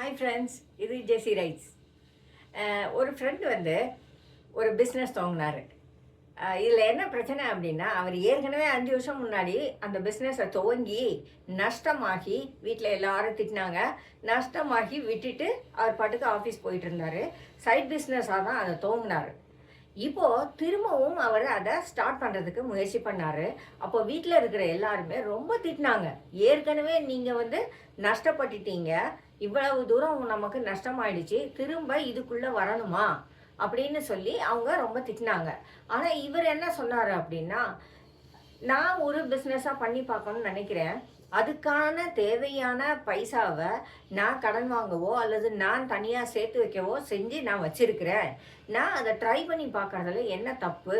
Hi friends, இது ஜெசி rights. ஒரு friend ஒரு பிஸ்னஸ் துவங்கினார். இதில் என்ன பிரச்சனை அப்படின்னா, அவர் ஏற்கனவே 5 வருஷம் முன்னாடி அந்த பிஸ்னஸை துவங்கி நஷ்டமாகி வீட்டில் எல்லாரும் திட்டினாங்க. நஷ்டமாகி விட்டுட்டு அவர் பாட்டுக்கு ஆஃபீஸ் போயிட்டு இருந்தார். சைட் பிஸ்னஸாக தான் அதை துவங்கினார். இப்போது திரும்பவும் அவர் அதை ஸ்டார்ட் பண்ணுறதுக்கு முயற்சி பண்ணார். அப்போ வீட்டில் இருக்கிற எல்லாருமே ரொம்ப திட்டினாங்க. ஏற்கனவே நீங்கள் நஷ்டப்பட்டுட்டீங்க, இவ்வளவு தூரம் நமக்கு நஷ்டமாயிடுச்சு, திரும்ப இதுக்குள்ளே வரணுமா அப்படின்னு சொல்லி அவங்க ரொம்ப திட்டினாங்க. ஆனால் இவர் என்ன சொன்னார் அப்படின்னா, நான் ஒரு பிஸ்னஸாக பண்ணி பார்க்கணும்னு நினைக்கிறேன், அதுக்கான தேவையான பைசாவை நான் கடன் வாங்கவோ அல்லது நான் தனியாக சேர்த்து வைக்கவோ செஞ்சு நான் வச்சிருக்கிறேன். நான் அதை ட்ரை பண்ணி பார்க்கறதுல என்ன தப்பு?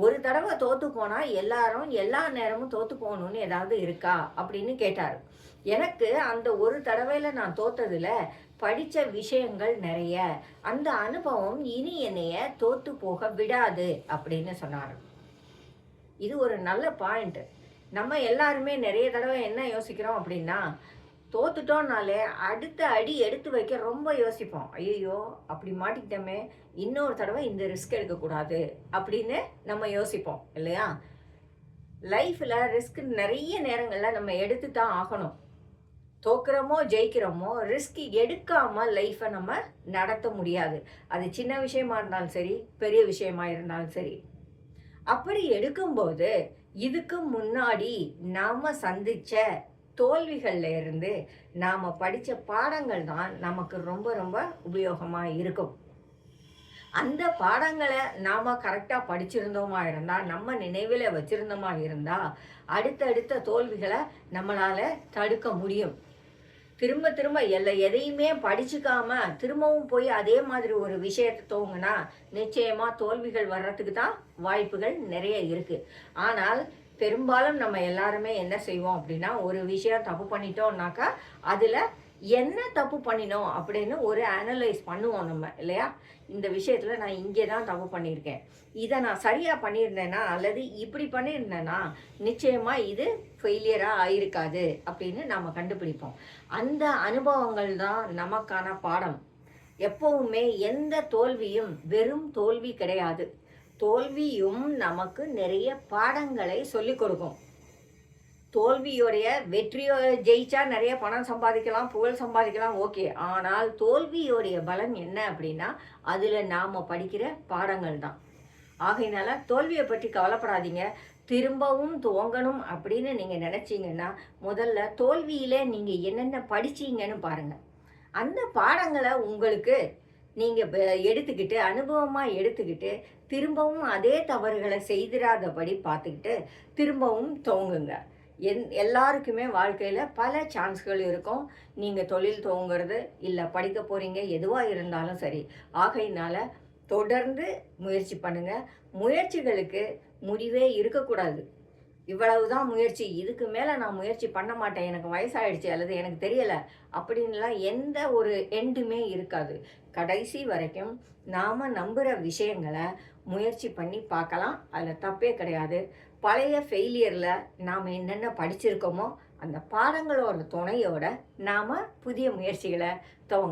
ஒரு தடவை தோற்று போனால் எல்லாரும் எல்லா நேரமும் தோற்று போகணுன்னு ஏதாவது இருக்கா அப்படின்னு கேட்டார். எனக்கு அந்த ஒரு தடவையில் நான் தோற்றதில் படித்த விஷயங்கள் நிறைய, அந்த அனுபவம் இனி என்னைய தோற்று போக விடாது அப்படின்னு சொன்னார். இது ஒரு நல்ல பாயிண்ட்டு. நம்ம எல்லாருமே நிறைய தடவை என்ன யோசிக்கிறோம் அப்படின்னா, தோத்துட்டோம்னாலே அடுத்த அடி எடுத்து வைக்க ரொம்ப யோசிப்போம். ஐயோ அப்படி மாட்டிக்கிட்டோமே, இன்னொரு தடவை இந்த ரிஸ்க் எடுக்கக்கூடாது அப்படின்னு நம்ம யோசிப்போம் இல்லையா? லைஃப்பில் ரிஸ்க் நிறைய நேரங்களில் நம்ம எடுத்து தான் ஆகணும். தோக்குறோமோ ஜெயிக்கிறோமோ ரிஸ்க் எடுக்காமல் லைஃப்பை நம்ம நடத்த முடியாது. அது சின்ன விஷயமா இருந்தாலும் சரி, பெரிய விஷயமா இருந்தாலும் சரி. அப்படி எடுக்கும்போது இதுக்கு முன்னாடி நாம் சந்தித்த தோல்விகளில் இருந்து நாம் படித்த பாடங்கள் தான் நமக்கு ரொம்ப ரொம்ப உபயோகமாக இருக்கும். அந்த பாடங்களை நாம் கரெக்டாக படிச்சிருந்தோமா இருந்தால், நம்ம நினைவில் வச்சுருந்தோமா இருந்தால், அடுத்தடுத்த தோல்விகளை நம்மளால் தடுக்க முடியும். திரும்ப திரும்ப எதையுமே படிச்சுக்காம திரும்பவும் போய் அதே மாதிரி ஒரு விஷயத்தை துவங்கினா நிச்சயமாக தோல்விகள் வர்றதுக்கு தான் வாய்ப்புகள் நிறைய இருக்குது. ஆனால் பெரும்பாலும் நம்ம எல்லாருமே என்ன செய்வோம் அப்படின்னா, ஒரு விஷயம் தப்பு பண்ணிட்டோம்னாக்கா அதில் என்ன தப்பு பண்ணினோம் அப்படின்னு ஒரு அனலைஸ் பண்ணுவோம் நம்ம இல்லையா? இந்த விஷயத்தில் நான் இங்கே தான் தப்பு பண்ணியிருக்கேன், இதை நான் சரியாக பண்ணியிருந்தேன்னா அல்லது இப்படி பண்ணியிருந்தேன்னா நிச்சயமாக இது ஃபெயிலியராக ஆயிருக்காது அப்படின்னு நாம் கண்டுபிடிப்போம். அந்த அனுபவங்கள் தான் நமக்கான பாடம். எப்பவுமே எந்த தோல்வியும் வெறும் தோல்வி கிடையாது. தோல்வியும் நமக்கு நிறைய பாடங்களை சொல்லிக் கொடுக்கும். தோல்வியோடைய வெற்றியோ ஜெயிச்சா நிறைய பணம் சம்பாதிக்கலாம், புகழ் சம்பாதிக்கலாம், ஓகே. ஆனால் தோல்வியோடைய பலன் என்ன அப்படின்னா, அதில் நாம் படிக்கிற பாடங்கள் தான். ஆகையினால தோல்வியை பற்றி கவலைப்படாதீங்க. திரும்பவும் துவங்கணும் அப்படின்னு நீங்கள் நினச்சிங்கன்னா, முதல்ல தோல்வியில் நீங்கள் என்னென்ன படிச்சீங்கன்னு பாருங்கள். அந்த பாடங்களை உங்களுக்கு நீங்கள் எடுத்துக்கிட்டு அனுபவமாக எடுத்துக்கிட்டு திரும்பவும் அதே தவறுகளை செய்திராதபடி பார்த்துக்கிட்டு திரும்பவும் துவங்குங்க. எல்லாருக்குமே வாழ்க்கையில் பல சான்ஸ்கள் இருக்கும். நீங்கள் தொழில் துவங்குறது இல்லை படிக்க போகிறீங்க, எதுவாக இருந்தாலும் சரி. ஆகையினால தொடர்ந்து முயற்சி பண்ணுங்கள். முயற்சிகளுக்கு முடிவே இருக்கக்கூடாது. இவ்வளவு தான் முயற்சி, இதுக்கு மேலே நான் முயற்சி பண்ண மாட்டேன், எனக்கு வயசாகிடுச்சு அல்லது எனக்கு தெரியலை அப்படின்லாம் எந்த ஒரு எண்டுமே இருக்காது. கடைசி வரைக்கும் நாம் நம்புகிற விஷயங்களை முயற்சி பண்ணி பார்க்கலாம். அதில் தப்பே கிடையாது. பழைய ஃபெயிலியரில் நாம் என்னென்ன படிச்சிருக்கோமோ அந்த பாடங்களோட துணையோடு நாம் புதிய முயற்சிகளை துவங்க